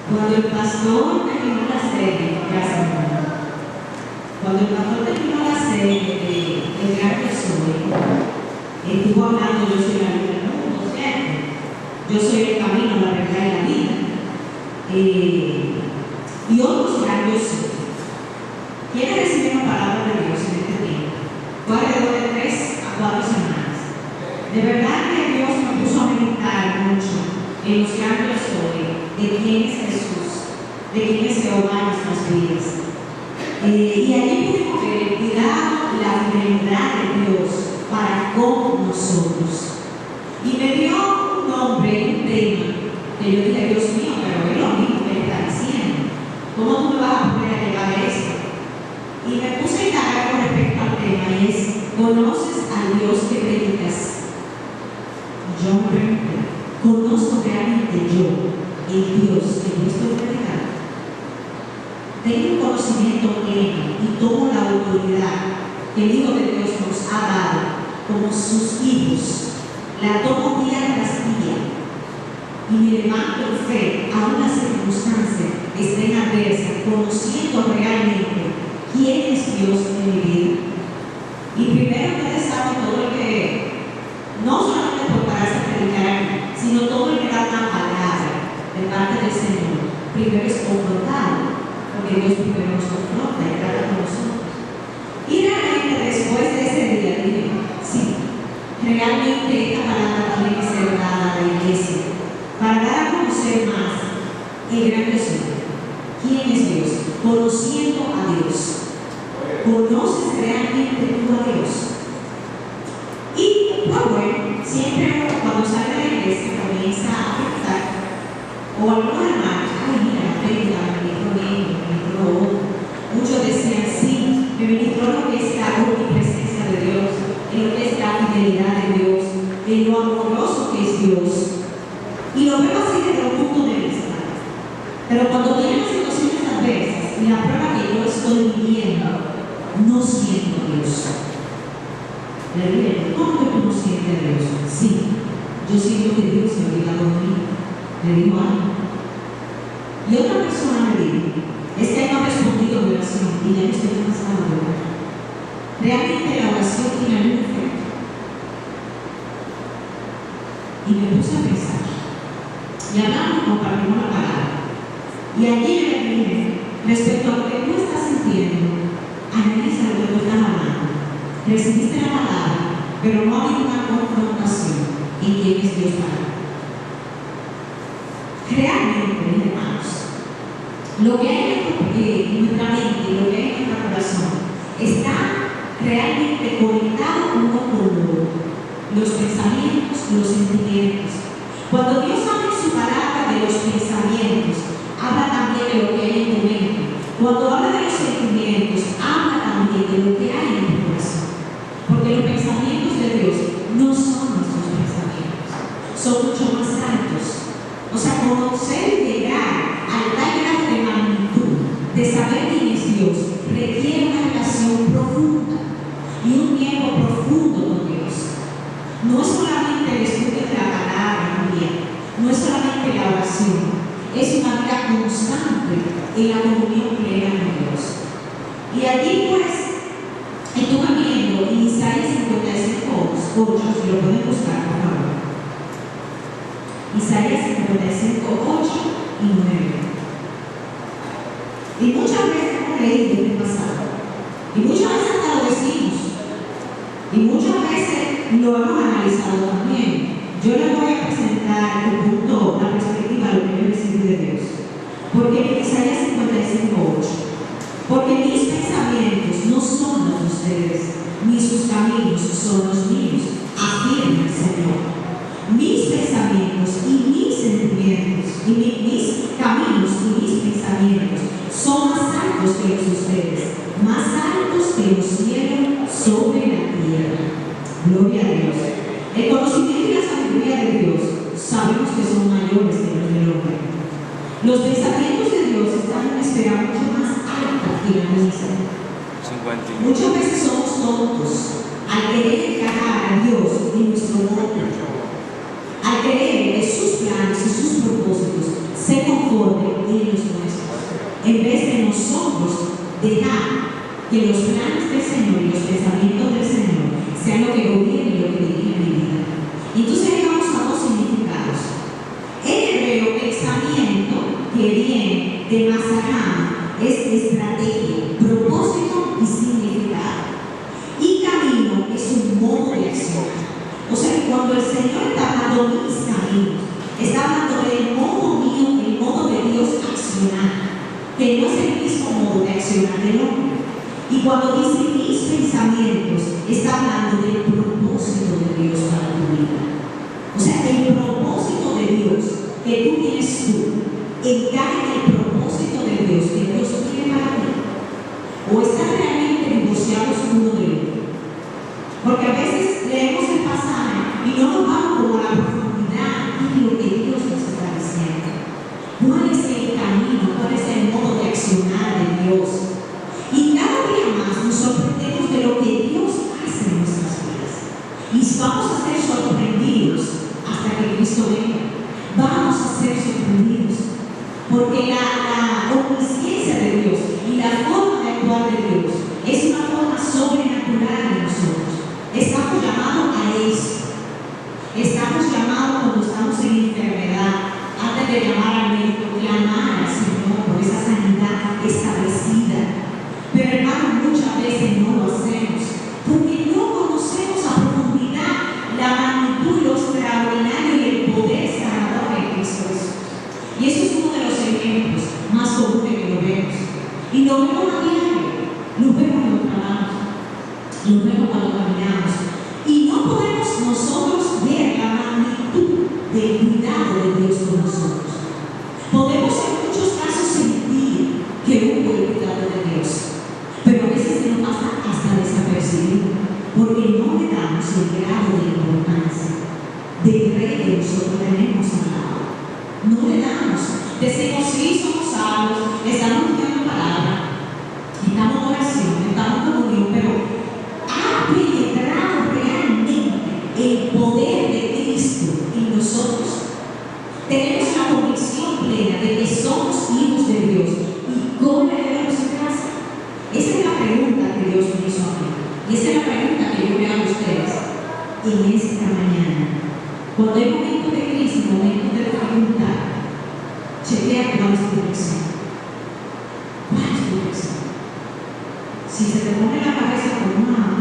Cuando el pastor terminó la serie, gracias hermano. Cuando el pastor terminó la serie de El Gran Yo Soy, estuvo hablando, yo soy la luz del mundo, ¿cierto? Yo soy el camino, la verdad y la vida. Y otros Gran Yo Soy. ¿Quiénes recibieron palabra de Dios en este tiempo? Fue alrededor de 3 a 4 semanas. De verdad que Dios me puso a meditar mucho en los Gran Yo Soy, de quién es Jesús, de quién es Jehová en nuestras vidas. Y allí pudimos ver el cuidado, la fidelidad de Dios para con nosotros. Y me dio un nombre, un tema, que yo dije, Dios mío, pero es lo mismo que él está diciendo. ¿Cómo tú me vas a poner a llevar esto? Y me puse a indagar con respecto al tema, y es, ¿conoces al Dios que predicas? Yo me pregunté, ¿conozco realmente yo el Dios que yo estoy predicando? Tengo un conocimiento pleno y tomo la autoridad que el Hijo de Dios nos ha dado como sus hijos. La tomo día tras día y me levanto en fe a una circunstancia estén adversa, conociendo realmente quién es Dios en mi vida. Y primero ustedes saben todo el que, no solamente por pararse a predicar, sino todo el que da una palabra de parte del Señor, primero es confrontado, porque Dios primero nos confronta y trata con nosotros. Y realmente después de ese día dije, sí, realmente esta palabra tiene que ser dada a la iglesia para dar a conocer más el gran Jesús. ¿Quién es Dios? Conociendo a Dios. ¿Conoces realmente tú a Dios? Y pues bueno, siempre cuando sale de la iglesia comienza a pensar, o algunos hermanos, ay mira, la prédica me ministró bien, me ministró otro. Muchos decían, sí, me ministró lo que es la omnipresencia de Dios, en lo que es la fidelidad de Dios, en lo amoroso que es Dios. Y lo veo así desde un punto de vista. Pero cuando tenemos situaciones adversas y la prueba que yo estoy viviendo, no siento a Dios. Le dije, ¿cómo que tú no sientes a Dios? Sí, yo siento que Dios se ha olvidado de mí. Le digo algo. Y otra persona me dijo, es que no ha respondido a mi oración y ya no estoy cansada de orar. Realmente la oración tiene algún efecto. Y me puse a pensar. Y hablamos, compartimos la palabra. Y allí le dije, respecto a lo que tú estás sintiendo, analiza lo que tú estás hablando. Recibiste la palabra, pero no ha habido una confrontación en quién es Dios para ti. Realmente, mis hermanos, lo que hay en nuestra mente, lo que hay en nuestro corazón, está realmente conectado uno con otro. Los pensamientos, los sentimientos. Cuando Dios habla en su palabra de los pensamientos, habla también de lo que hay en tu mente. Cuando habla de los sentimientos, habla también de lo que hay en tu corazón. Porque los pensamientos de Dios no son nuestros pensamientos, son mucho más altos. O sea, conocer y llegar al tal grado de magnitud, de saber quién es Dios, requiere una relación profunda y un tiempo profundo con Dios. No es solamente el estudio de la palabra, no es solamente la oración, es una vida constante en la comunión plena con Dios. Y allí pues estuve viendo en Isaías 55:8, si lo pueden buscar por favor. Isaías 55:8 y 9. Y muchas veces hemos leído en el pasado, y muchas veces hasta lo decimos, y muchas veces lo hemos analizado también. Yo les voy a presentar un punto, la perspectiva de lo que yo recibí de Dios. Porque en Isaías 55:8, porque mis pensamientos no son los de ustedes, ni sus caminos son los míos, afirma el Señor. Mis pensamientos y mis sentimientos, y mis caminos y mis pensamientos son más altos que los de ustedes, más altos que los cielos sobre la tierra. Gloria a Dios. El conocimiento y la sabiduría de Dios sabemos que son mayores que los del hombre. Los pensamientos de Dios están en una esfera mucho más alta que la nuestra. Muchas veces somos tontos al querer encajar a Dios en nuestro mundo, al querer que sus planes y sus propósitos se conformen en los nuestros, en vez de nosotros dejar que los planes del Señor y los pensamientos del Señor sean lo que gobiernen y lo que dirige mi vida. Entonces llegamos a dos significados. En hebreo, pensamiento, que viene de Mazaham, es estrategia, propósito y significado. Y camino es un modo de acción. O sea que cuando el Señor está hablando de mis caminos, está hablando del modo mío, el modo de Dios accionar, que no es el mismo modo de accionar del hombre. Y cuando dice mis pensamientos, está hablando del propósito de Dios para tu vida. O sea, el propósito de Dios que tú tienes encaja en el propósito de Dios que Dios tiene para ti. O están realmente divorciados uno del otro. Porque a veces leemos el pasaje y no nos vamos como a la profundidad y lo que Dios nos está diciendo. ¿Cuál es el camino? ¿Cuál es el modo de accionar de Dios? Y cada día más nos sorprendemos de lo que Dios hace en nuestras vidas. Y vamos a ser sorprendidos hasta que Cristo venga. Vamos a ser sorprendidos. Porque la omnisciencia de Dios y la forma de actuar de Dios es una forma sobrenatural de nosotros. Estamos llamados a eso. Estamos llamados cuando estamos en enfermedad, antes de llamar al médico, clamar al Señor por esa sanidad establecida. Pero hermanos, muchas veces no lo hacemos porque no conocemos a profundidad la magnitud, lo extraordinario y el poder sanador de Cristo Jesús. Y eso es uno de los ejemplos más comunes que lo vemos. Y lo vemos a diario, lo vemos cuando trabajamos, lo vemos cuando caminamos. Y no podemos nosotros ver la magnitud del cuidado de Dios con nosotros. Podemos en muchos casos sentir que hubo el cuidado de Dios, pero a veces se nos pasa hasta desapercibido, porque no le damos el grado de importancia del rey que nosotros tenemos al lado. No le damos. Decimos, sí, somos salvos, estamos estudiando palabra, estamos en oración, estamos en comunión, pero ha penetrado realmente el poder de Cristo en nosotros. Tenemos la convicción plena de que somos hijos de Dios y cómo le debemos su casa. Esa es la pregunta que Dios me hizo a mí. Y esa es la pregunta que yo le hago a ustedes en esta mañana. Cuando hay momentos de crisis, momentos de dificultad, chequea cuál es tu dirección. ¿Cuál es tu dirección? Si se te pone la cabeza con una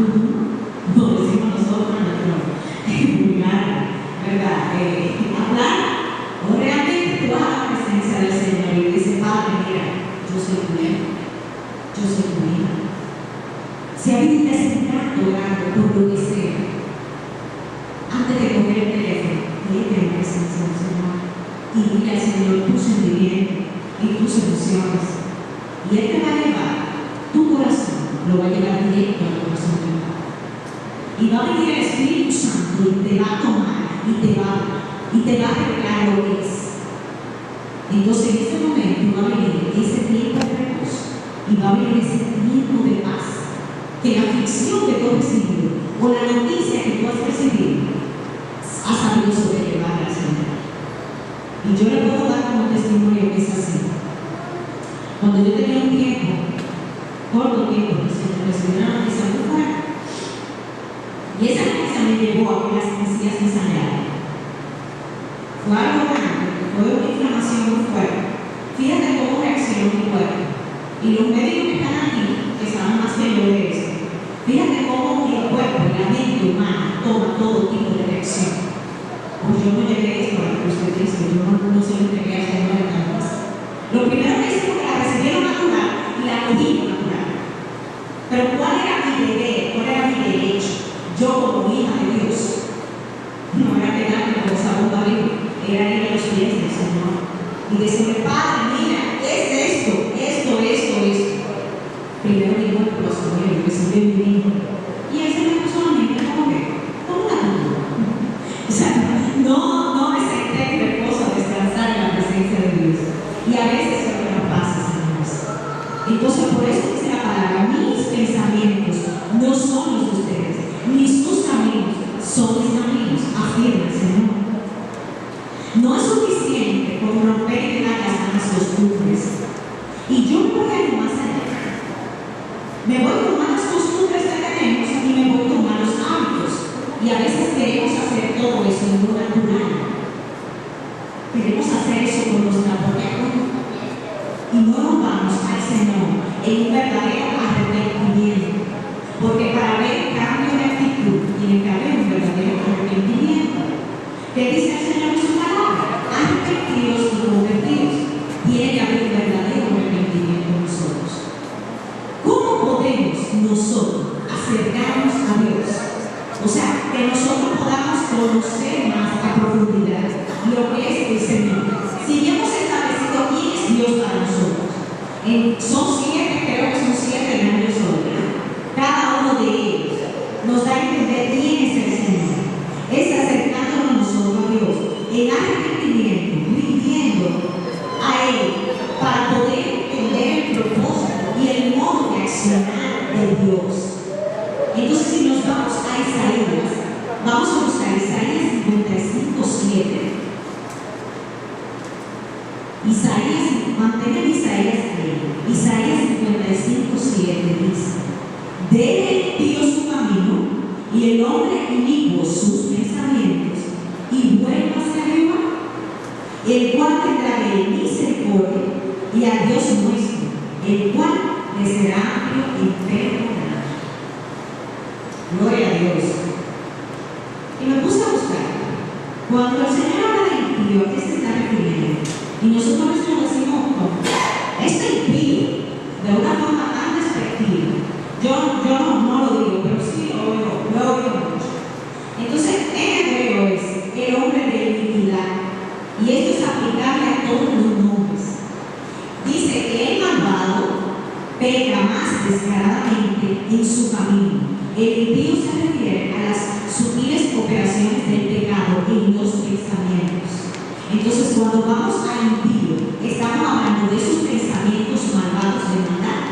no decimos nosotros, es muy largo, ¿verdad? Hablar, o realmente tú vas a la presencia del Señor y dices, Padre, mira, yo soy tu hijo, yo soy tu hija. Si alguien necesita orar por lo que sea, antes de coger el teléfono, vete a la presencia del Señor y dile al Señor tu sentimiento y tus emociones. Y Él te va a llevar tu corazón, lo va a llevar directo al corazón de Dios. Y va a venir el Espíritu Santo y te va a tomar y te va a revelar lo que es. Entonces en ese momento va a venir ese tiempo de reposo y va a venir ese tiempo de paz. Que la aflicción que tú has recibido o la noticia que tú has recibido ha sabido sobrellevar al Señor. Y yo le puedo dar como testimonio que es así. Cuando yo tenía un tiempo, corto tiempo, que se me recibió una noticia muy fuerte. Y esa noticia me llevó a que las encías me sangraran. Fue algo grande, fue una inflamación muy fuerte. Fíjate cómo reaccionó mi cuerpo. Y los médicos que están aquí, que saben más que yo de eso, fíjate cómo el cuerpo y la mente humana toma todo tipo de reacción. Pues yo no llegué esto a lo que usted dice, yo no se lo entregué a Señor de la cosa. Lo primero que hice fue que la recibieron natural y la cogí natural. Pero ¿cuál era mi deber? ¿Cuál era mi derecho? Yo como hija de Dios, no era quedarme con esa bomba arriba, era ir a los pies del Señor y decirle, Padre, mira, es esto. Primero digo el corazón de que se ve bien. Y ese me puso a mí, ¿cómo la tuvo? O sea, no me senté en reposo a descansar en la presencia de Dios. Y a veces es lo que nos pasa, señores. Entonces, por eso dice la palabra, mis pensamientos no son los de ustedes, ni sus caminos son mis caminos, afirma el Señor. No es suficiente con romper y quedar las costumbres. Y yo me voy a ir más allá. Me voy a tomar las costumbres que tenemos y me voy a tomar los hábitos. Y a veces queremos hacer todo eso en lo natural. Queremos hacer eso con nuestra propia cuenta. Y no nos vamos al Señor en un verdadero arrepentimiento. Porque para ver cambio de actitud tiene que haber un verdadero arrepentimiento. ¿Qué dice el Señor en su palabra? Arrepentidos y convertidos. Tiene que haber un verdadero arrepentimiento en nosotros. ¿Cómo podemos nosotros acercarnos a Dios? O sea, que nosotros podamos conocer más a profundidad lo que es el Señor. Si ya hemos establecido quién es Dios para nosotros, son 7, creo que son 7 grandes obras. Cada uno de ellos nos da a entender quién es el Señor. Es acercándonos nosotros a Dios en arrepentimiento, viviendo a Él para poder entender el propósito y el modo de accionar de Dios. Entonces, si nos vamos a Isaías, vamos a buscar Isaías 55:7. Mantener Isaías ahí. Isaías 55:7 dice: debe el Dios su camino y el hombre inicuo sus pensamientos, y vuelva hacia Jehová, el cual tendrá de él misericordia, y a Dios nuestro, el cual le será amplio en perdonar. Gloria a Dios. Y me puse a buscar. Cuando el Señor habla de impío, ¿a qué se está refiriendo? Y nosotros nos decimos, este impío, de una forma tan despectiva. Yo no lo digo, pero sí lo oigo mucho. Entonces, en hebreo es el hombre de iniquidad. Y esto es aplicable a todos los nombres. Dice que el malvado peca más descaradamente en su camino. El impío se refiere a las sutiles operaciones del pecado en los pensamientos. Entonces, cuando vamos al impío, estamos hablando de esos pensamientos malvados de maldad.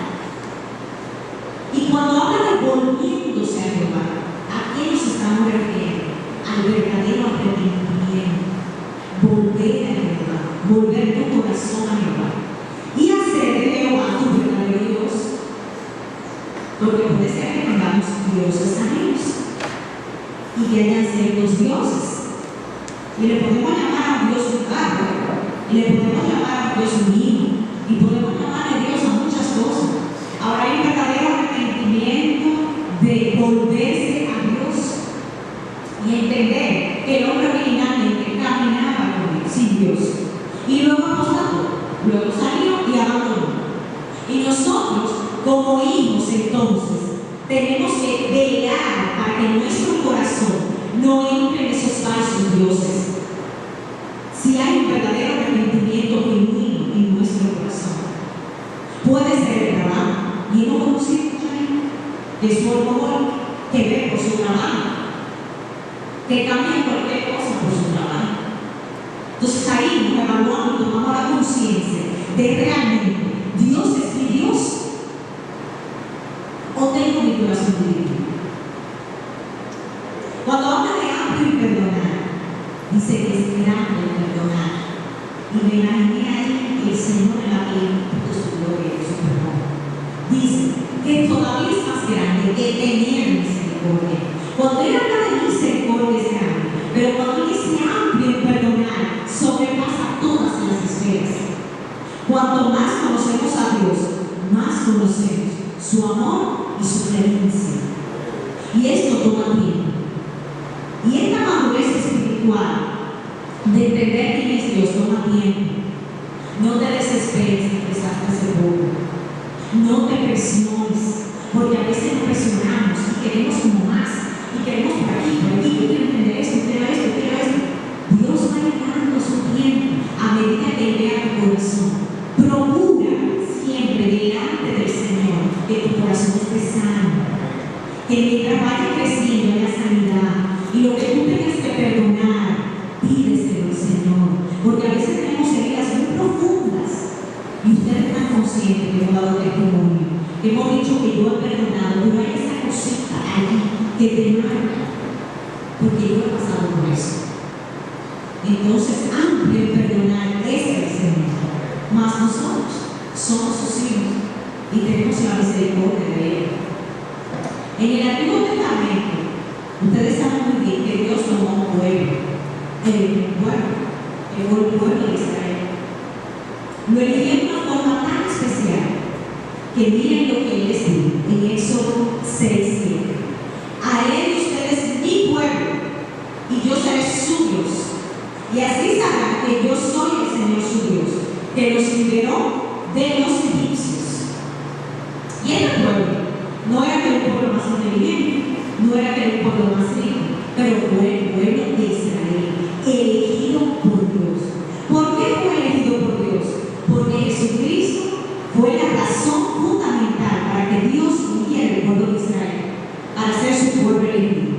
Y cuando habla de volviéndose a Jehová, ¿a qué nos estamos refiriendo? Al verdadero arrepentimiento. Volver a Jehová, volver tu corazón a Jehová y hacer de Jehová tu verdadero Dios. Porque puede ser que tengamos dioses ajenos y que hayan ciertos dioses. Y le podemos llamar a Dios un carro, y le podemos llamar a Dios un niño, y podemos llamar a Dios a muchas cosas. Ahora hay un verdadero arrepentimiento de volverse a Dios y entender que el hombre originalmente caminaba con él, sin Dios, y luego apostó, luego salió y abandonó. Y nosotros, como hijos, entonces, tenemos que velar para que nuestro corazón no entre en esos falsos dioses. Si hay un verdadero arrepentimiento genuino en nuestro corazón, puede ser el trabajo. Y hemos conocido mucha gente que es por favor que ve por su trabajo, que cambia cualquier cosa por su trabajo. Entonces ahí nos evaluamos y tomamos la conciencia de realmente Dios es mi Dios o tengo mi corazón divino. Cuando habla de amplio y perdonar, dice que es grande el perdonar. Y me imaginé ahí que el Señor en la plenitud de su gloria y de su perdón. Dice que todavía es más grande que tener misericordia. Cuando él habla de misericordia es grande, pero cuando él dice amplio en perdonar, sobrepasa todas las esferas. Cuanto más conocemos a Dios, más conocemos su amor y su clemencia. Y esto toma tiempo. Y esta madurez espiritual de entender quién es Dios toma tiempo. No te desesperes si empezaste hace poco. No te presiones, porque a veces nos presionamos y queremos como más. Y queremos por aquí, yo quiero entender esto, quiero esto, quiero esto. Dios va llegando su tiempo a medida que vea tu corazón. Procura siempre delante del Señor que tu corazón esté sano. Que mientras vaya creciendo haya sanidad. Y lo que tú tengas que perdonar, pídeselo al Señor. Porque a veces tenemos heridas muy profundas. Y ustedes están conscientes que hemos dado testimonio. Que hemos dicho que yo he perdonado, pero hay esa cosita allí que te marca. Porque yo he pasado por eso. Entonces, amplio en perdonar es el Señor. Mas En el Antiguo Testamento, ustedes saben muy bien que Dios tomó un pueblo, que fue el pueblo de Israel. Lo eligió de una forma tan especial que miren lo que Él les dijo en Éxodo 6:7. Haré de ustedes mi pueblo y yo seré su Dios. Y así sabrán que yo soy el Señor su Dios, que los liberó de los egipcios. Y este pueblo no era que el pueblo más inteligente, no era que el pueblo más rico, pero fue el pueblo de Israel, elegido por Dios. ¿Por qué fue elegido por Dios? Porque Jesucristo fue la razón fundamental para que Dios eligiera el pueblo de Israel, para ser su pueblo elegido.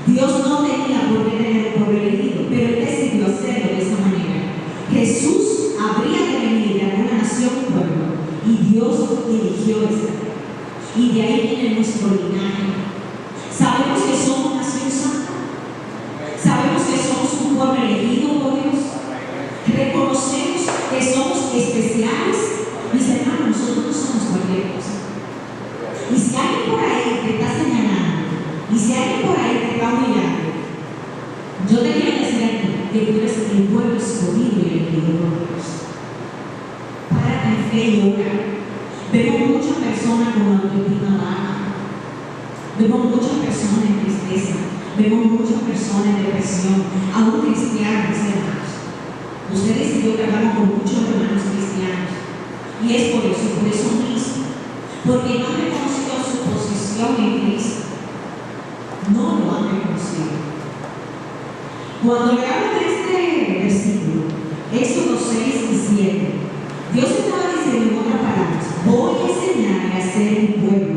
Dios no tenía por qué tener un pueblo elegido, pero Él decidió hacerlo de esa manera. Jesús habría de venir de alguna nación o pueblo, y Dios eligió Israel. Y de ahí viene nuestro linaje. Sabemos que somos nación santa. Sabemos que somos un pueblo elegido por Dios. Reconocemos que somos especiales. Mis hermanos, nosotros no somos cualquier cosa. Y si alguien por ahí te está señalando, y si alguien por ahí te está humillando, yo te quiero decir a ti que tú eres el pueblo escogido y elegido por Dios. Párate en fe y ora. Vemos muchas personas con autoestima baja. Vemos muchas personas en tristeza. Vemos muchas personas en depresión. Aún cristianos, hermanos. Ustedes y yo trabajamos con muchos hermanos cristianos. Y es por eso mismo. Porque no han reconocido su posición en Cristo. No lo han reconocido. Cuando le hablo de este versículo, Éxodo 6 y 7, Dios estaba diciendo en otras palabras: voy a enseñarle a ser un pueblo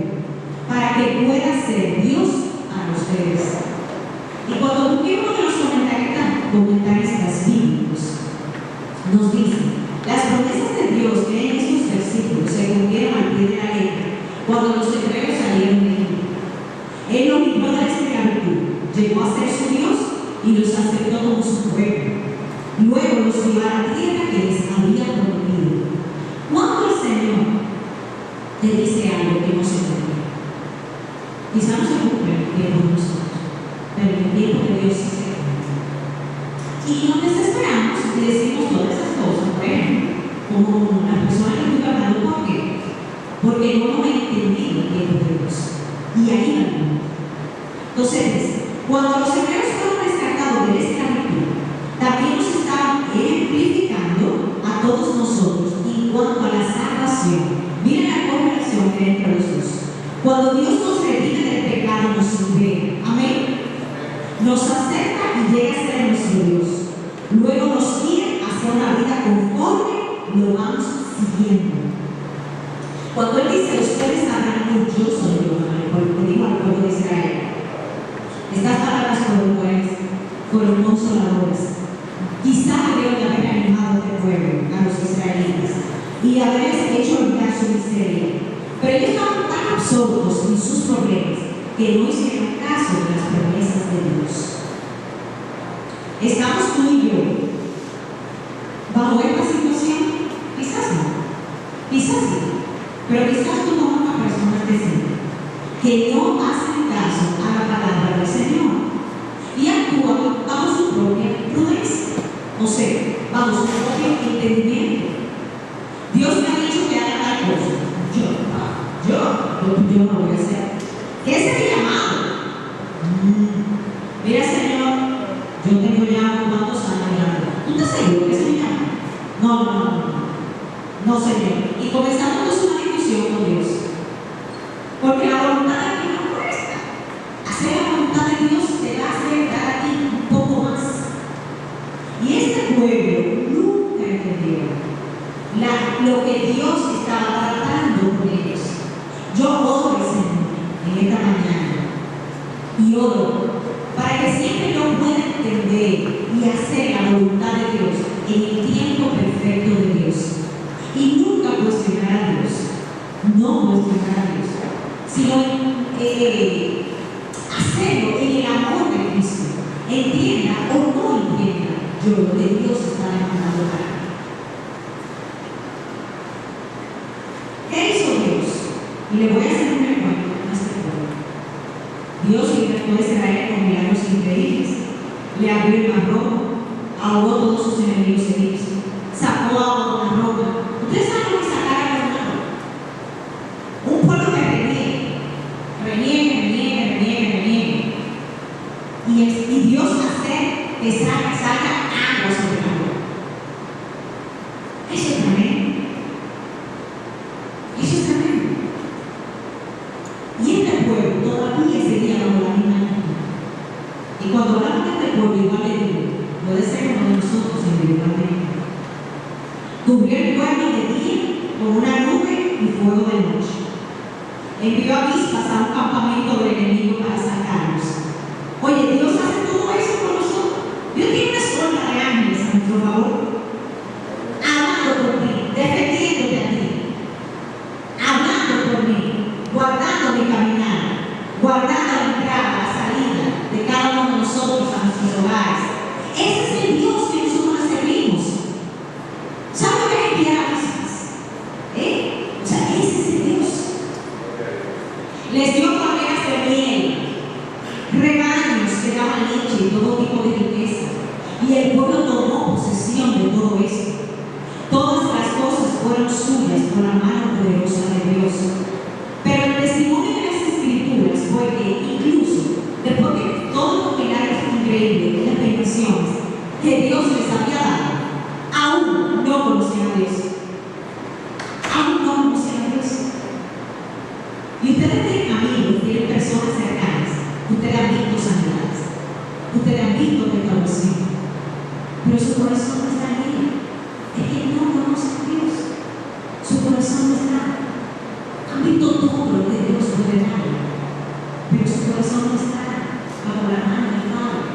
para que pueda ser Dios a ustedes. Y cuando tuvimos los comentaristas bíblicos, nos dicen: las promesas de Dios que en estos versículos se cumplieron al pie de la letra cuando los hebreos salieron de Egipto. Él los libró de la esclavitud, llegó a ser su Dios y los aceptó como su pueblo. Luego los llevó a la tierra que les había prometido. Cuando el Señor te dice algo que no se cumple, quizá no se cumple en el tiempo de nosotros, pero en el tiempo de Dios sí se cumple. Y nos desesperamos y decimos todas esas cosas, por ejemplo, como la persona que estoy hablando. ¿Por qué? Porque no he entendido el tiempo de Dios. Y ahí va el mundo. Entonces, cuando los hebreos fueron rescatados de la esclavitud, también nos estaban ejemplificando a todos nosotros en cuanto a la salvación. Miren la correlación que hay entre los dos. Cuando Dios nos redime del pecado, nos libera. Amén. Nos acepta y llega a ser nuestro Dios. Luego nos guía hacia una vida conforme lo vamos siguiendo. Cuando Él dice: ustedes sabrán que yo soy Dios, le digo al pueblo de Israel, estas palabras fueron consoladoras. Quizá debieron de haber animado a este pueblo, a los israelitas, y haberles hecho olvidar su miseria. Pero ellos estaban tan absortos en sus problemas que no hicieron caso de las promesas de Dios. ¿Estamos tú y yo bajo esta situación? Quizás no, quizás sí, pero quizás tú como una persona decente que no hacen caso a la palabra del Señor y actúan bajo su propia prudencia, o sea, bajo su propio entendimiento. Dios me ha dicho que haga tal cosa. Yo no lo voy a hacer. ¿Qué es el llamado? Mira, Señor, yo tengo ya unos cuantos años ya. ¿Tú estás seguro que es mi llamado? No, Señor. Y comenzamos una discusión con Dios. Porque la voluntad de Dios no cuesta. Hacer la voluntad de Dios te va a hacer dar a ti un poco más. Y este pueblo nunca entendió lo que Dios estaba tratando con ellos. Yo oro al Señor en esta mañana y oro para que siempre yo pueda entender y hacer la voluntad de Dios en el tiempo perfecto de Dios y nunca cuestionar a Dios, no cuestionar a Dios, sino hacerlo en el amor de Cristo. Entienda o no entienda yo lo que Dios está demandando para mí. ¿Qué hizo Dios? Y le voy a hacer un recuento a este pueblo. a todos sus enemigos egipcios, sacó agua con la roca. Ustedes saben lo que sacar agua con la roca. Un pueblo que reniega. Y Dios hace que salga agua sobre la roca. Eso es tremendo. Eso es tremendo. Y este pueblo todavía seguía bajo la misma línea. Y cuando hablamos de este pueblo, igual le digo, puede ser uno de nosotros individualmente. Cubrió el pueblo de día con una nube y fuego de noche. Envió avispas a un campamento del enemigo para sacarnos. Oye, Dios hace todo eso por nosotros. Dios tiene una escuela de ángeles a nuestro favor, amando por mí, defendiéndote a ti, hablando por mí, guardando mi caminar, guardando la entrada, la salida de cada uno de nosotros a nuestros hogares. Ese es el Dios que nosotros servimos. ¿Sabe lo que es enviar avispas? O sea, ese es el Dios. Les dio correas de miel, rebaños que daban leche y todo tipo de riqueza. Y el pueblo tomó posesión de todo esto. Todas las cosas fueron suyas por la mano poderosa de Dios. Pero el testimonio de las Escrituras fue que incluso después de todos los milagros increíbles y las bendiciones que Dios les había dado, aún no conocían a Dios. Aún no conocían a Dios. Y ustedes tienen amigos, tienen personas cercanas. Ustedes han visto sanidades. Ustedes han visto restauración. Pero su corazón no está en Él. Es que no conocen a Dios. Su corazón no está. Han visto todo lo que Dios puede dar. Pero su corazón no está bajo la mano del Padre.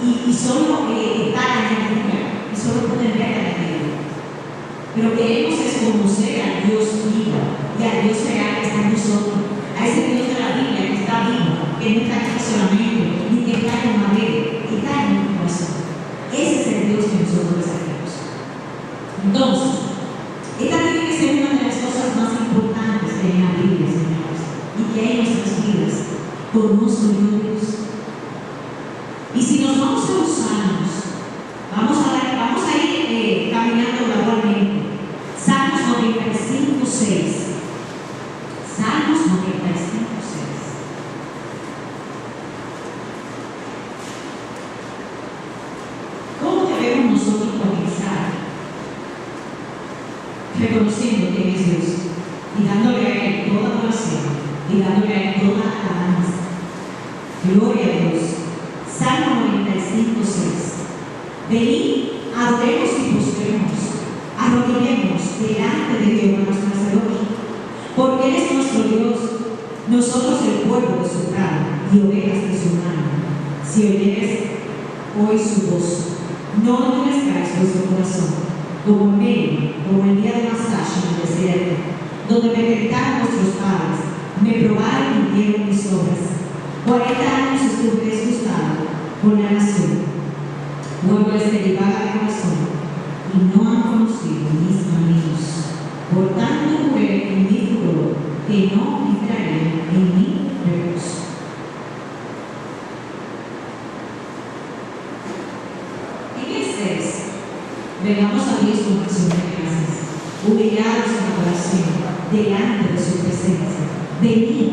Y solo está en la energía. Y solo pueden ver la energía. Pero queremos es conocer al Dios vivo y al Dios real que está en nosotros, a ese Dios de la Biblia que está vivo, que no está aquí solamente, ni que está en madera, que está en nuestro corazón. Ese es el Dios que nosotros servimos. Entonces, esta tiene que ser una de las cosas más importantes que hay en la Biblia, señores, y que hay en nuestras vidas. Conozco yo a Dios. Y si nos vamos a los Salmos, vamos a ir caminando gradualmente. Salmos 95, 6. Salmos 95, 6. ¿Cómo debemos nosotros comenzar? Reconociendo quién es Dios y dándole a Él toda adoración y dándole a Él toda alabanza. Gloria a Dios. Salmo 95, 6. Venid, adoremos y postremos, arrodillemos delante de Jehová nuestro Hacedor, porque Él es nuestro Dios, nosotros el pueblo de su prado y ovejas de su mano. Si oyeres hoy su voz, no endurezcáis vuestro corazón, como en medio, como el día de Masash en el desierto, donde me tentaron vuestros padres, me probaron y vieron mis obras. 40 años estuve disgustado con la nación. Pueblos de divaga de corazón, y no han conocido mis caminos. Por tanto, juré en mi furor que no entraré en mi reposo. En el 6, vengamos a Dios con acción de gracias, humillados en oración, delante de su presencia. Venid,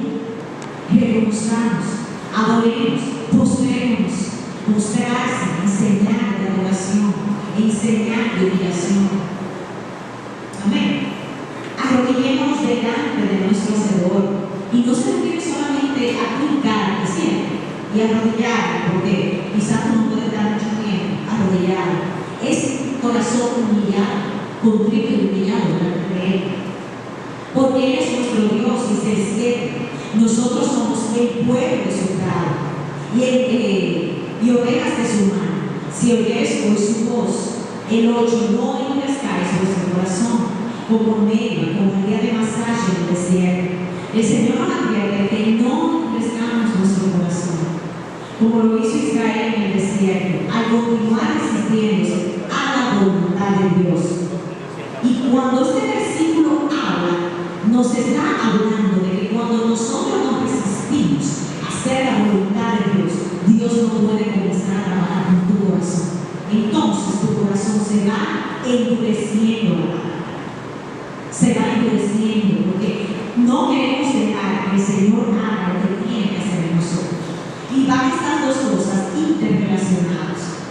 reconozcamos, adoremos, postrémonos. Mostrarse, enseñar de adoración, enseñar de humillación. Amén. Arrodillémonos delante de nuestro Hacedor. Y no se refiere solamente a clicar siempre y arrodillar, porque quizás no puede dar mucho tiempo arrodillar. Es corazón humillado, contrito y humillado delante de Él. Porque Él es nuestro Dios, dice el 7. Nosotros somos el pueblo de su prado y ovejas de su mano. Si oyeres hoy su voz, el 8, no endurezcáis vuestro corazón, como Media, como el día de Masash en el desierto. El Señor nos advierte que no endurezcamos nuestro corazón, como lo hizo Israel en el desierto, al continuar resistiéndose a la voluntad de Dios. Y cuando este versículo habla, nos está hablando de que cuando nosotros nos resistimos a hacer la voluntad de Dios, Dios no puede comenzar a trabajar con tu corazón. Entonces, se va endureciendo la palabra. Se va endureciendo porque no queremos dejar que el Señor haga lo que tiene que hacer en nosotros. Y van estas dos cosas interrelacionadas.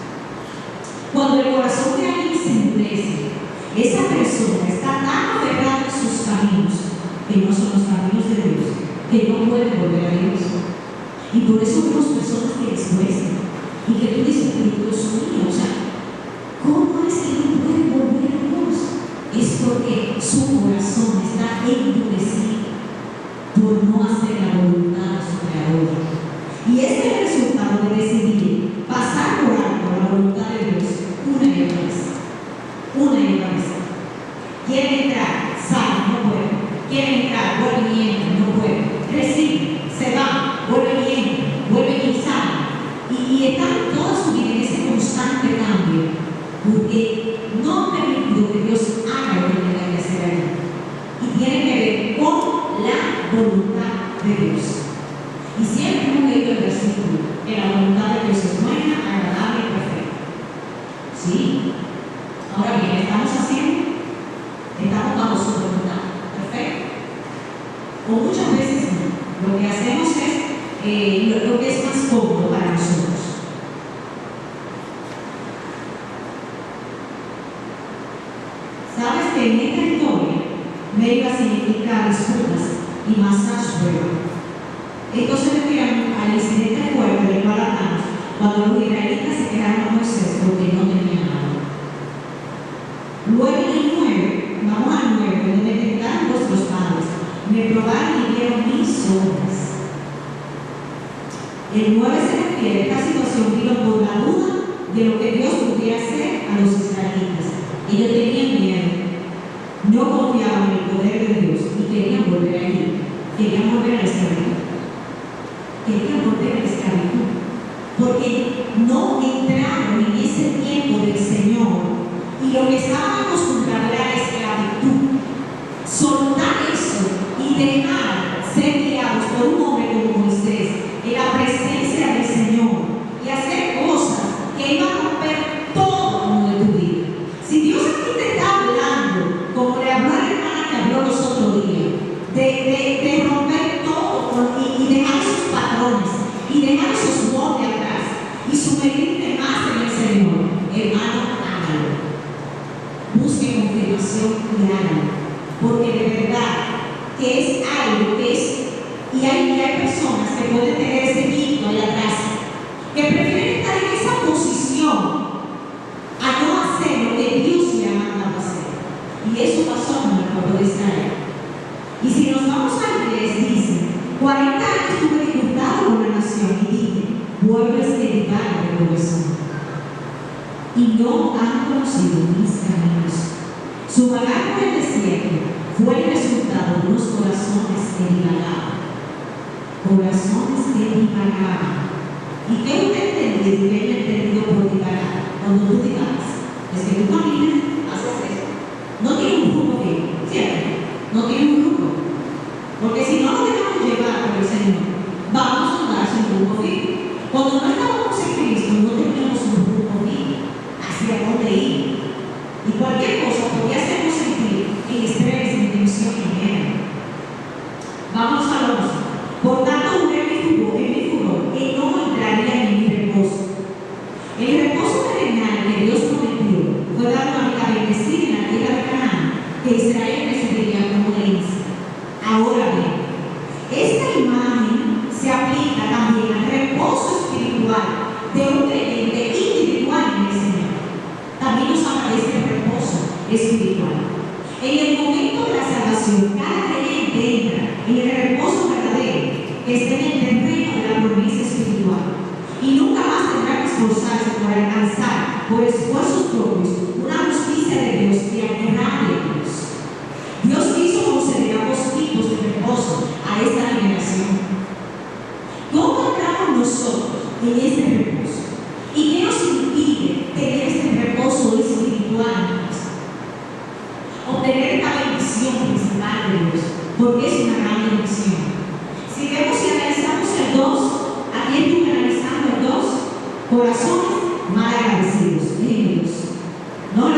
Cuando el corazón de alguien se endurece, esa persona está tan aferrada en sus caminos, que no son los caminos de Dios, que no puede volver a Dios. Y por eso vemos personas que descuestan y que tú dices, Dios mío, o sea, ¿cómo es que no puede volver a Dios? Es porque su corazón está endurecido por no hacer la voluntad de su Creador. Y este es el resultado de decidir pasar por alto la voluntad de Dios una y otra vez. Una y otra vez. Quiere entrar, sale, no puede. Quiere entrar, vuelve y entra, no puede. Recibe, se va, vuelve y entra, vuelve y sale. Y están toda su vida en ese constante cambio, porque no ha permitido que Dios haga lo que tenga que hacer allí. Y tiene que ver con la voluntad de Dios. Y siempre hemos leído el versículo que la voluntad de Dios es buena, agradable y perfecta. ¿Sí? Ahora bien, ¿estamos haciendo? Estamos bajo su voluntad. Perfecto. O muchas veces no. Lo que hacemos es lo que es más cómodo para nosotros. ¿Sabes que en esta historia Meribá significa disputas y Masash prueba? Esto se refiere al incidente fuerte del cual hablamos cuando los israelitas se quedaron a Moisés porque no tenían agua. Luego en el 9, vamos al 9, donde tentaron vuestros padres, me probaron y vieron mis obras. El 9 se refiere a esta situación vino por la duda de lo que Dios pudiera hacer a los israelitas. Ellos tenían miedo, no confiaban en el poder de Dios y querían volver allí, querían volver a la esclavitud. Querían volver a la esclavitud, porque no entraron en ese tiempo del Señor y lo que estaban acostumbrados era la esclavitud. Soltar eso y dejar ser guiados por un hombre como Moisés en la presencia del Señor y hacer cosas que iban a romper todo como de tu vida. Si Dios aquí te está hablando, como le habló a la hermana que habló los otros días, de romper todo y dejar sus patrones y dejar esos moldes atrás y sumergirte más en el Señor, hermano, hágalo. Busque confirmación y hágalo, porque de verdad que es algo que es, y hay personas que pueden tener ese quinto allá atrás, que prefieren estar en esa posición a no hacer lo que Dios le ha mandado a hacer. Y eso pasó con el pueblo de Israel. Y si nos vamos al 3, dice, 40 años tuve disfrutado con la nación y dije, pueblo es que divaga de corazón y no han conocido mis caminos. Su vagar por el desierto fue el resultado de unos corazones que divagaban. Corazones que divagaban. ¿Y qué usted entendido y qué yo he entendido por divagar? Cuando tú divagas, es que tú caminas, haces eso. No tiene un grupo aquí, ¿cierto? No tiene un grupo. Porque si no nos dejamos llevar por el Señor, vamos a andar sin grupo fijo. Cuando no estábamos en Cristo, no teníamos un grupo fijo hacia dónde ir. Y cualquier cosa podía hacernos sentir en estrés, en tensión y en miedo. Vamos al 11. Por tanto, juré en mi furor que no entraría en mi reposo. El reposo terrenal que Dios prometió fue dar una vida bendecida en la tierra de Canaán, que Israel recibiría como herencia. Ahora bien, esta imagen se aplica también al reposo espiritual de un creyente individual en el Señor. También nos aparece el reposo espiritual. En el momento de la salvación, cada creyente entra en el reposo verdadero que está en el terreno de la promesa espiritual. Y nunca más tendrá que esforzarse por alcanzar, por esfuerzos propios, una justicia de Dios que agrade a Dios. Dios quiso conceder ambos tipos de reposo a esta generación. ¿Cómo entramos nosotros en este reposo? ¿Y qué nos impide tener este reposo espiritual? Obtener esta bendición principal de Dios, porque es una gran bendición. Si vemos y analizamos el 2, aquí estoy analizando el 2, corazones mal agradecidos. Miren Dios, no lo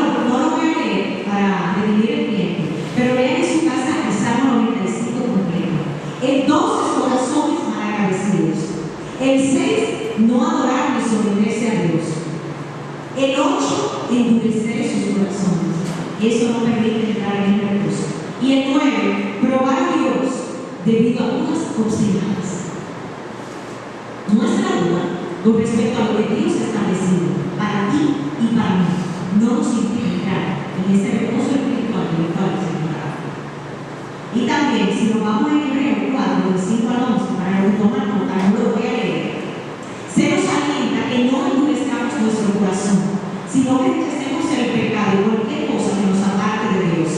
debido a unas obstinadas. Nuestra duda con respecto a lo que Dios ha establecido para ti y para mí no nos impedirá en ese reposo espiritual que establece el párrafo. Y también, si nos vamos a Hebreos 4, del 5 al 11, para no tomar nota, no lo voy a leer, se nos alienta que no endurezcamos nuestro corazón, sino que rechacemos el pecado y cualquier cosa que nos aparte de Dios.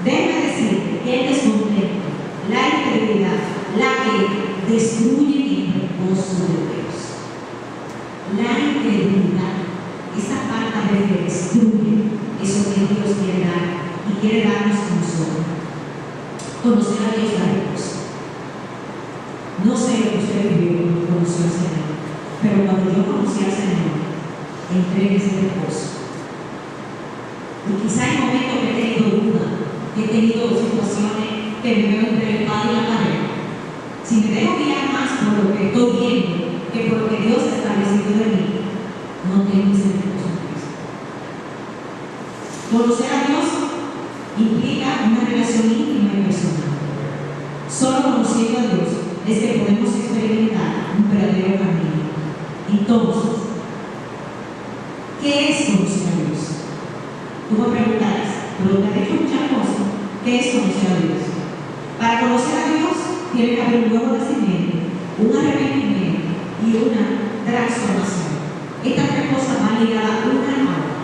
Déjame decir que el descontento, la integridad, la que destruye el reposo de Dios. La integridad, esa falta de fe destruye eso que Dios quiere dar y quiere darnos a nosotros. Conocer a Dios da reposo. No sé lo que usted vivió cuando conoció al Señor, pero cuando yo conocí al Señor, entré en ese reposo. Y quizá hay momentos que he tenido duda, que he tenido situaciones que me veo entre el padre y la pared. Si me dejo guiar más por lo que estoy viendo que por lo que Dios ha establecido de mí, no tengo ese reposo en Cristo. Conocer a Dios implica una relación íntima y personal. Solo conociendo a Dios es que podemos experimentar un verdadero camino. Entonces, ¿qué es conocer a Dios? Tú me preguntarás, pero te he dicho muchas cosas. ¿Qué es conocer a Dios? Para conocer a Dios tiene que haber un nuevo nacimiento, un arrepentimiento y una transformación. Estas tres cosas van ligadas una a otra.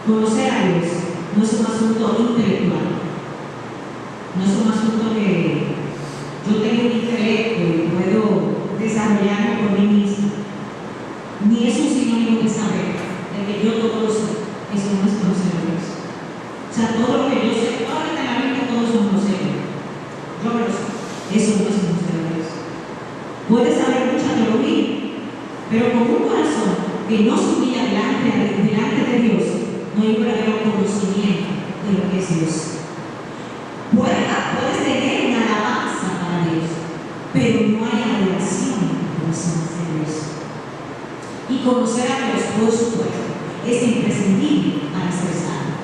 Conocer a Dios no es un asunto intelectual, no es un asunto que yo tengo un intelecto y puedo desarrollarlo por mí mismo, ni es un sinónimo de saber, de que yo todo lo sé. Eso no es conocer a Dios. O sea, todo lo que yo sé, todo lo que está en la Biblia, todos somos los sé. Yo me lo sé. Eso no es conocer a Dios. Puedes saber mucha teología, pero con un corazón que no se humilla delante de Dios, no hay un verdadero conocimiento de lo que es Dios. Puedes tener una alabanza para Dios, pero no hay adoración en tu corazón hacia Dios. Y conocer a Dios, por supuesto, es imprescindible para ser salvo.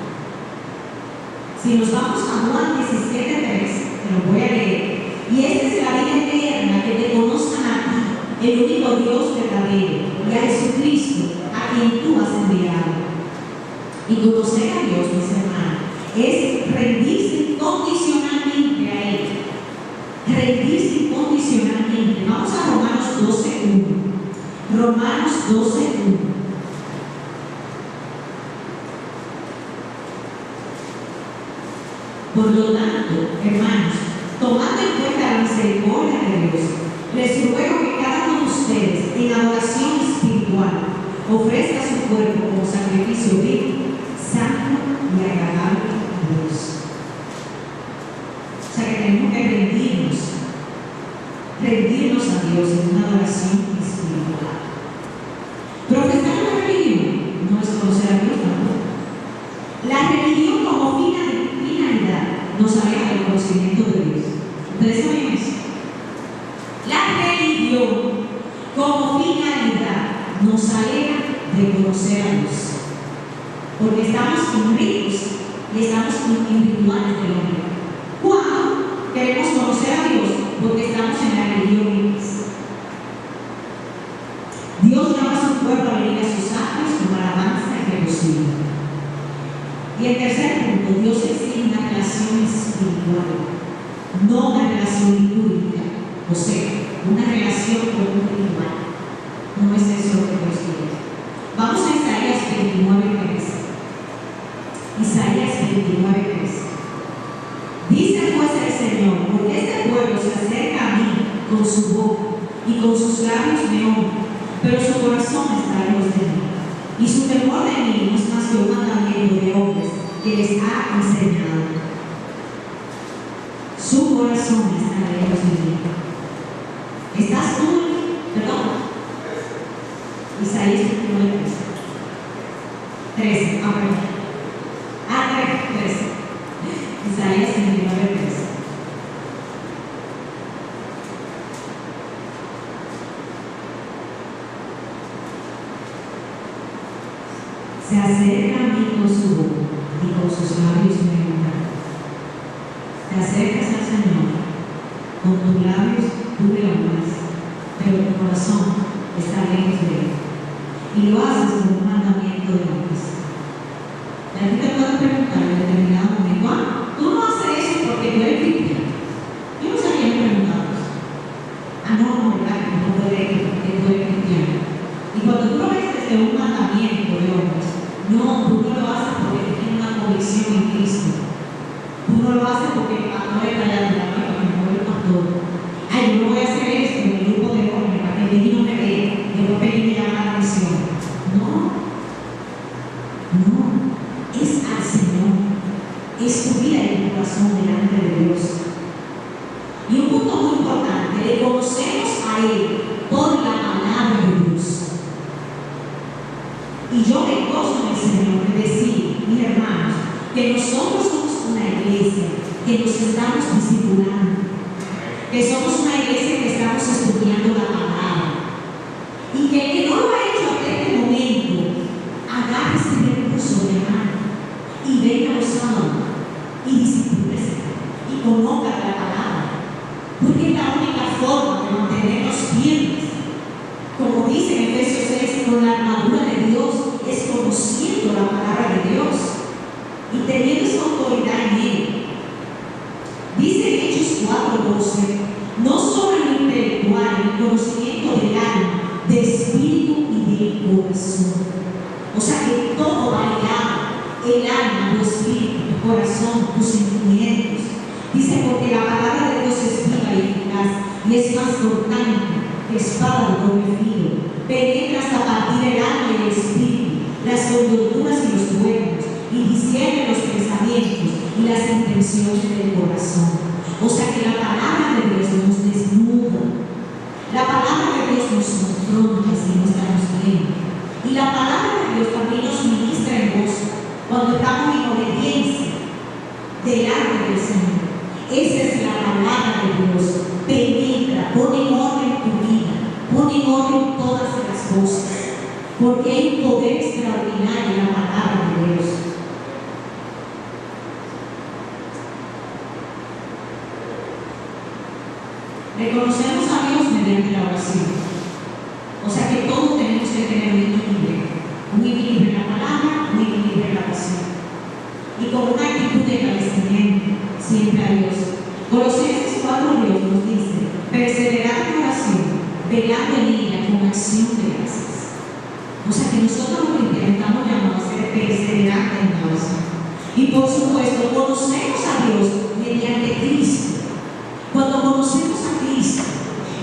Si nos vamos a Juan 17:3, te lo voy a leer. Y esta es la vida eterna, que te conozcan a ti, el único Dios verdadero, y a Jesucristo, a quien tú has enviado. Y conocer a Dios, mis hermanos, es rendirse incondicionalmente a Él. Rendirse incondicionalmente. Vamos a Romanos 12:1. Romanos 12:1. Por lo tanto, hermanos, tomando en cuenta la misericordia de Dios, les ruego que cada uno de ustedes, en adoración espiritual, ofrezca su cuerpo como sacrificio vivo, santo y agradable a Dios. O sea que tenemos que rendirnos a Dios en una adoración espiritual. Profesar la religión no es conocer a Dios tampoco. La religión como finalidad nos aleja del conocimiento de Dios. ¿Ustedes saben eso? La religión como finalidad nos aleja de conocer a Dios. Porque estamos ricos y estamos individuales del hombre. ¿Cuándo queremos conocer a Dios? Porque estamos en la religión. Dios llama a su pueblo a venir a sus atrios con alabanza y regocijo. Y el tercer punto, Dios exige una relación espiritual, no una relación litúrgica, o sea, una relación con un ritual. No es eso lo que Dios quiere. Vamos a Isaías 29:3. Isaías 29:3. Dice pues el Señor, porque este pueblo se acerca a mí con su boca y con sus labios me honra, pero su corazón está lejos de mí. Y su temor de mí no es más que un mandamiento de hombres que les ha enseñado. Su corazón está lejos de mí. ¿Estás tú? Perdón. Isaías 29:13. 13. Perdón. 13. Isaías 29:13. Se acerca a mí con su boca y con sus labios me honra, te acercas al Señor, con tus labios tú le honras, pero tu corazón está lejos de Él. Y lo haces con un mandamiento de hombres. Y a ti te puedo preguntar en determinado momento, tú no haces eso porque tú eres cristiano. Yo no sé a quién me preguntaba eso. No, ¿verdad? Que no puede que tú eres cristiano. Y cuando tú lo ves desde un mandamiento de hombres, no, tú no lo haces porque tú tienes una convicción en Cristo. Tú no lo haces porque el pastor está allá de la mano, porque no es el pastor. Ay, yo no voy a hacer esto en el grupo de hombres para que el niño me vea, que no me llama la atención. No, no, es al Señor, es tu vida y tu corazón delante de Dios. Y un punto muy importante, le conocemos a Él por la palabra de Dios. Y yo me gozo en el Señor de decir, mis hermanos, que nosotros somos una iglesia que nos estamos discipulando, que somos una iglesia que estamos estudiando la palabra, y que el que no lo ha hecho hasta este momento, agarre ese recurso de mano y venga los sábados y discipúlese y conozca la palabra, porque es la única forma de mantenernos firmes. Como dice en Efesios 6, con la armadura de Dios, es conociendo la palabra de Dios y teniendo esa autoridad en Él. Dice en Hechos 4:12, no solo en lo intelectual, en el conocimiento del alma, del espíritu y del corazón. O sea que todo va ligado, el alma, tu espíritu, tu corazón, tus sentimientos. Dice porque la palabra de Dios es viva y eficaz y es más cortante que espada de doble filo, penetra hasta partir el alma y el espíritu, las coyunturas y los tuétanos, y discierne los pensamientos y las intenciones del corazón. O sea que la palabra de Dios nos desnuda, la palabra de Dios nos confronta si no estamos bien, y la palabra de Dios también nos ministra en gozo cuando estamos en obediencia delante del Señor. Esa es la palabra de Dios, penetra, pone en orden tu vida, pone en orden todas las cosas, porque hay un poder extraordinario en la palabra de Dios. Reconocemos a Dios mediante la oración. O sea que todos tenemos que tener un equilibrio en la palabra, un equilibrio en la oración. Y con una actitud de agradecimiento siempre a Dios. Colosenses 4:10 nos dice, perseverad en oración, velando en ella con acción de gracias. O sea que nosotros los cristianos estamos llamados a ser perseverantes en la oración. Y por supuesto, conocemos a Dios mediante Cristo. Cuando conocemos a Cristo,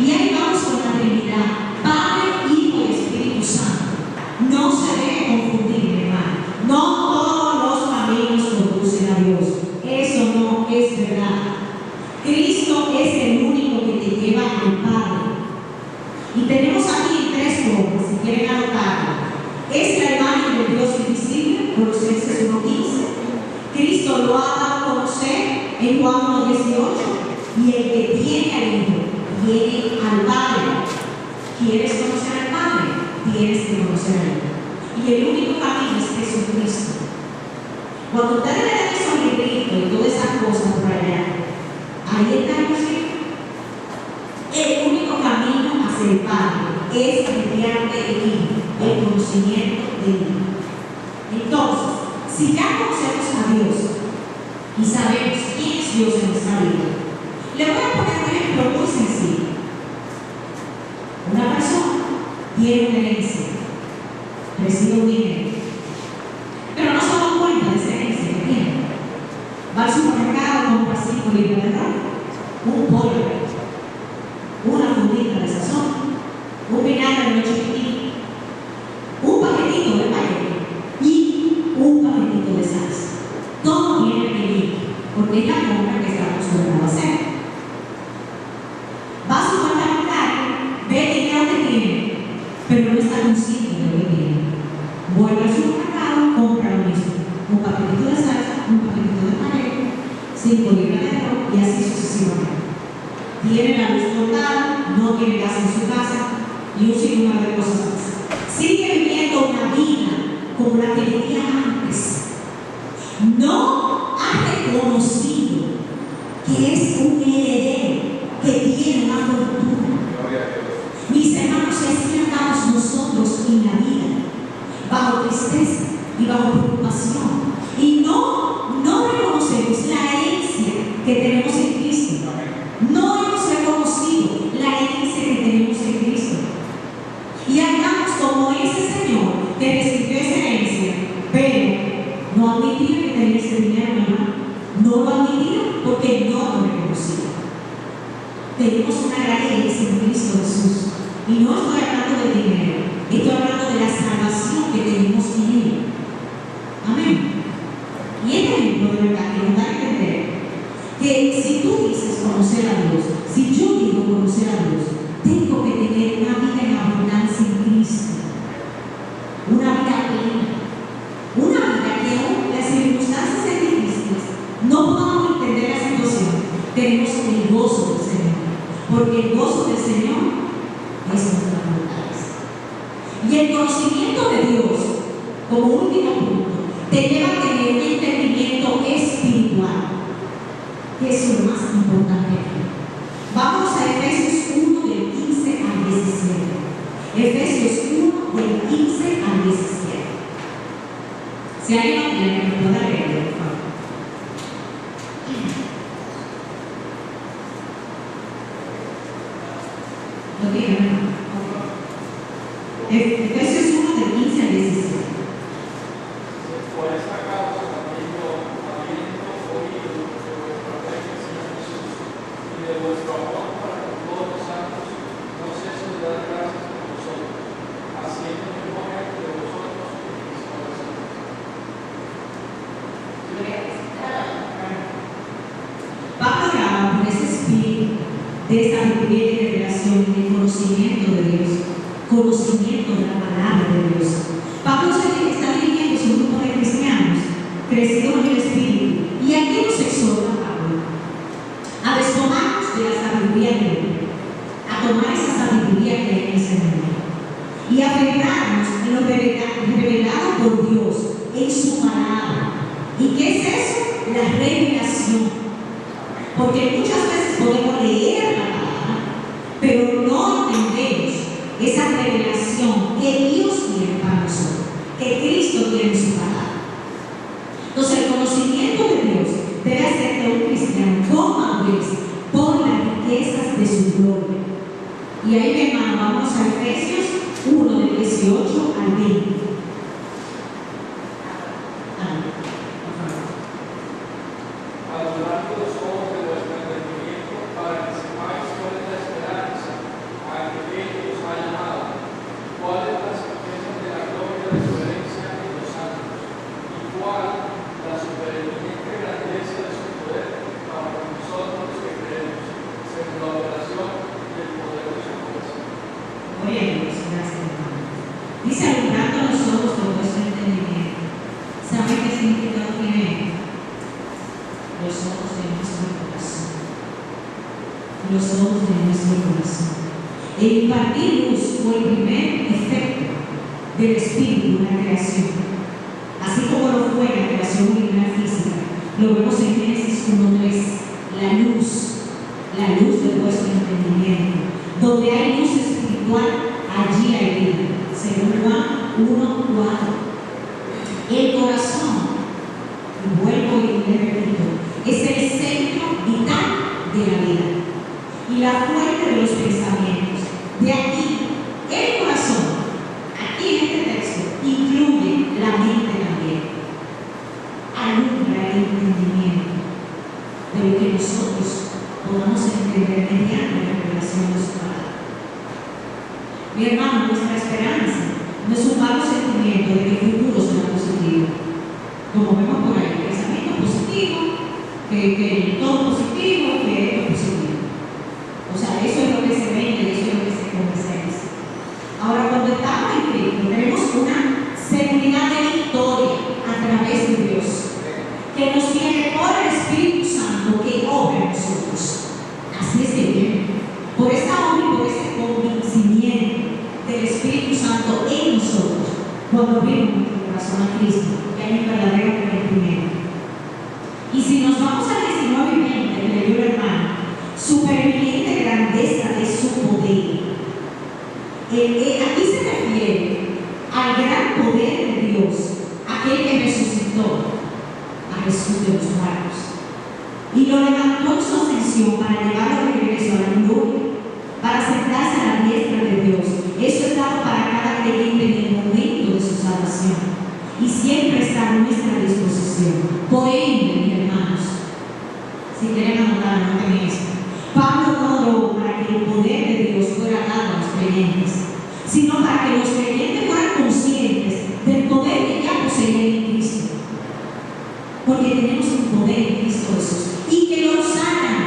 y ahí vamos con la Trinidad, Padre, Hijo y Espíritu Santo, no se debe confundir, hermano. No todos los caminos conducen a Dios. Eso no es verdad. Cristo es el único que te lleva al Padre. Y tenemos aquí tres cosas, si quieren anotarlo. Es la imagen de Dios invisible, Colosenses 1:15. Cristo lo ha dado a conocer en Juan 1:18. Y el que tiene al Hijo, tiene al Padre. ¿Quieres conocer al Padre? Tienes que conocer al Hijo. Y el único camino es Jesucristo. Cuando ustedes le dan esos libritos y todas esas cosas por allá, ahí está Jesucristo. El único camino hacia el Padre es mediante el Hijo, el conocimiento de Dios. Entonces, si ya conocemos a Dios y sabemos quién es Dios en nuestra vida, le voy a poner un ejemplo muy sencillo. Una persona tiene una herencia, recibe un dinero, pero no se da cuenta de esa herencia que tiene. Va al supermercado, compra 5 libras de arroz, un pollo, una fundita de sazón, un vinagre de chiquitito, un paquetito de paquete y un paquetito de salsa. Todo viene pequeñito, porque es la compra que está acostumbrado a hacer. Va a su cuenta bancaria, ve el dinero que tiene, pero no está consciente de lo que tiene. Vuelve al supermercado, compra lo mismo: un paquetito de salsa, un paquetito de paquete, 5 libras de arroz y así sucesivamente. Tiene la luz cortada, no tiene gas en su casa y un sinnúmero de cosas más. Sigue viviendo una vida como la que vivía antes. No ha reconocido que es un heredero, que tiene una fortuna. Mis hermanos, así andamos nosotros en la vida, bajo tristeza y bajo preocupación. Y no reconocemos la herencia que tenemos en Cristo. No hemos reconocido la herencia que tenemos en Cristo. Y andamos como ese señor que recibió esa herencia, pero no admitía que tenía ese dinero, hermano. No lo admitía porque no lo reconocía. Tenemos una gran herencia en Cristo Jesús. Y no estoy hablando del dinero, estoy hablando de la salvación que tenemos en Él. Amén. Y este ejemplo de verdad que nos da a entender que si tú dices conocer a Dios, si yo digo conocer a Dios, tengo que tener una vida en abundancia en Cristo. Una vida plena. Una vida que aún las circunstancias sean difíciles, no podamos entender la situación, tenemos el gozo del Señor. Porque el gozo del Señor es nuestra fortaleza. Y el conocimiento de Dios, como último punto, te lleva a tener un entendimiento espiritual, que es lo más importante. Vamos a Efesios 1, del 15 al 17. Efesios 1, del 15 al 17. Si alguien no tiene, que me pueda leer, por favor. ¿Lo tienen? Efesios 1, del 15 al 17. Por esta causa también yo, habiendo oído de vuestra fe en el Señor Jesús y de vuestro amor para con todos los santos, no ceso de dar gracias por vosotros, haciendo memoria de vosotros en mis corazones. Pablo hablaba por ese espíritu de sabiduría y de revelación y de conocimiento de Dios, conocimiento de la palabra de Dios. Pablo está dirigiendo a un grupo de cristianos crecidos en el espíritu, y aquí nos exhorta Pablo a despojarnos de la sabiduría de Dios, a tomar esa sabiduría que hay en el Señor y a aferrarnos en lo revelado por Dios en su palabra. ¿Y qué es eso? La revelación. Porque muchas veces podemos leer la palabra, pero no entendemos esa revelación que Dios tiene para nosotros, que Cristo tiene en su palabra. Entonces, el conocimiento de Dios debe hacer de un cristiano con madurez por las riquezas de su gloria. Y ahí, mi hermano, vamos a Efesios 1, del 18 al 20. Alumbrando los ojos de vuestro entendimiento, para que sepáis cuál es la esperanza a que Él os ha llamado, cuál es la riquezas de la gloria de su herencia en los santos, y cuál la supereminente grandeza de su poder para con nosotros los que creemos, según la operación del poder de su fuerza. Muy bien, gracias, hermano. Dice, alumbrando los ojos de vuestro entendimiento. ¿Saben qué significado tiene? Los ojos de nuestro corazón. Los ojos de nuestro corazón. El impartir luz fue el primer efecto del Espíritu en la creación. Así como lo fue la creación original física, lo vemos en Génesis 1:3. La luz de vuestro entendimiento. Donde hay luz espiritual, allí hay vida. Según Juan 1:4. El corazón, y vuelvo y le repito, es el centro vital de la vida y la fuente de los pensamientos. De aquí, el corazón, aquí en este texto, incluye la mente también. Alumbra el entendimiento de lo que nosotros podamos entender mediante la revelación de su palabra. Mi hermano, nuestra esperanza no es un vago sentimiento de que el futuro será positivo. Como vemos por ahí, pensamiento positivo, que todo positivo, que esto positivo. O sea, eso es lo que se vende, eso es lo que se comercializa. Ahora, cuando estamos en Cristo, tenemos una seguridad de victoria a través de Dios, que nos viene por el Espíritu Santo que obra en nosotros. Así es que viene. Por esa obra y por ese convencimiento del Espíritu Santo en nosotros, cuando abrimos nuestro corazón a Cristo, que hay un verdadero arrepentimiento. Y si nos vamos al 19 y 20 del libro de aquel que resucitó a Jesús de los muertos y lo levantó en su ascensión para llevarlo de regreso a la gloria, para sentarse a la diestra de Dios. Eso es dado para cada creyente en el momento de su salvación y siempre está a nuestra disposición. Por ende, mis hermanos, si quieren anotar, anoten esto. Pablo no oró para que el poder de Dios fuera dado a los creyentes, sino para que los creyentes fueran conscientes del poder que ya poseían en Cristo. Porque tenemos un poder en Cristo Jesús y que lo usaran,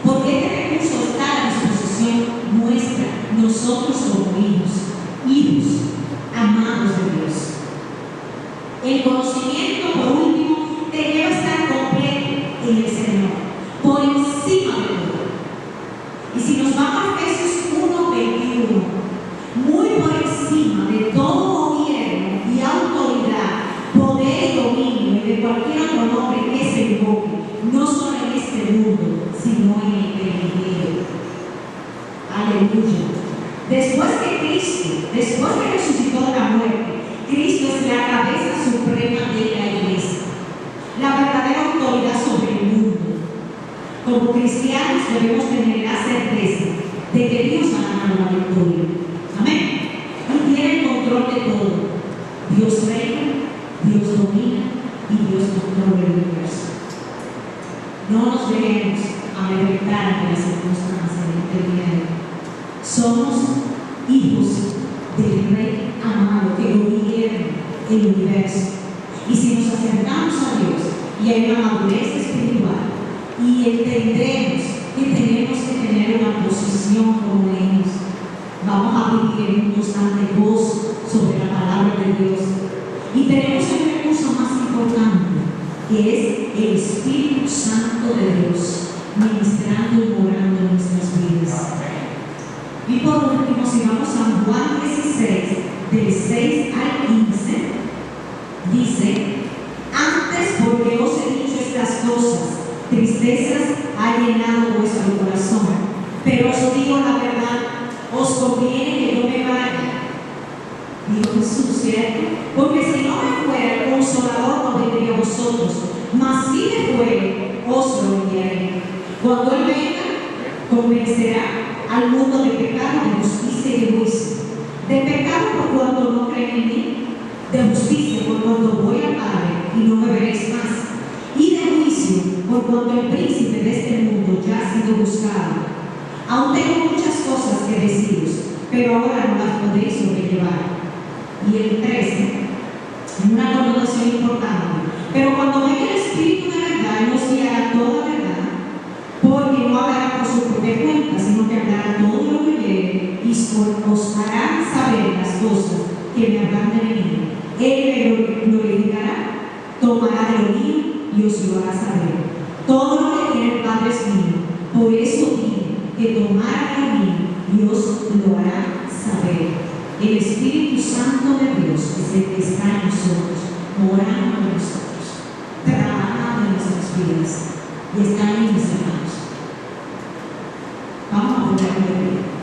porque este recurso está a disposición nuestra. Nosotros somos hijos amados de Dios. El conocimiento, por último, debe estar completo en el Señor, por encima de todo. Y si nos vamos a Efesios 1:21, muy por encima de todo gobierno y autoridad, poder y dominio y de cualquier otro nombre que se invoque, no solo en este mundo, sino en el venidero. Aleluya. Después que resucitó de la muerte, Cristo es la cabeza suprema de la iglesia, la verdadera autoridad sobre el mundo. Como cristianos debemos tener la certeza de que Dios ha ganado la victoria. Amén. Y tiene el control de todo. Dios reina, Dios domina y Dios controla el universo. No nos debemos amedrentar ante las circunstancias de este día. Somos hijos del Rey amado que gobierna el universo. Y si nos acercamos a Dios y hay una madurez espiritual y entendemos que tenemos que tener una posición como ellos, vamos a vivir en un constante gozo sobre la palabra de Dios. Y tenemos el recurso más importante, que es el Espíritu Santo de Dios, ministrando y morando en nuestras vidas. Y por último, si vamos a Juan 16, del 6 al 15, dice: antes, porque os he dicho estas cosas, tristezas ha llenado vuestro corazón, pero os digo la verdad, os conviene que yo me vaya, dijo Jesús, ¿cierto? Porque si no me fuera, el Consolador no vendría a vosotros, mas si me fuere, os lo enviaré. Cuando Él venga, convencerá al mundo de pecado, de justicia y de juicio. De pecado por cuanto no creen en mí, de justicia por cuanto voy al Padre y no me veréis más, y de juicio por cuanto el príncipe de este mundo ya ha sido buscado. Aún tengo muchas cosas que deciros, pero ahora no las podéis sobrellevar. Y el 13, en una connotación importante: pero cuando venga el Espíritu de verdad, Él nos guiará toda verdad, porque no hablará por su propia cuenta, sino que hablará todo lo que oyere y os hará saber las cosas que me habrán de venir. Él me glorificará, tomará de lo mío y os lo hará saber. Todo lo que tiene el Padre es mío, por eso digo que tomará de lo mío y os lo hará saber. El Espíritu Santo de Dios es el que está en nosotros, morando en nosotros, trabajando en nuestras vidas y está en mis hermanos. Vamos a ponerlo de pie.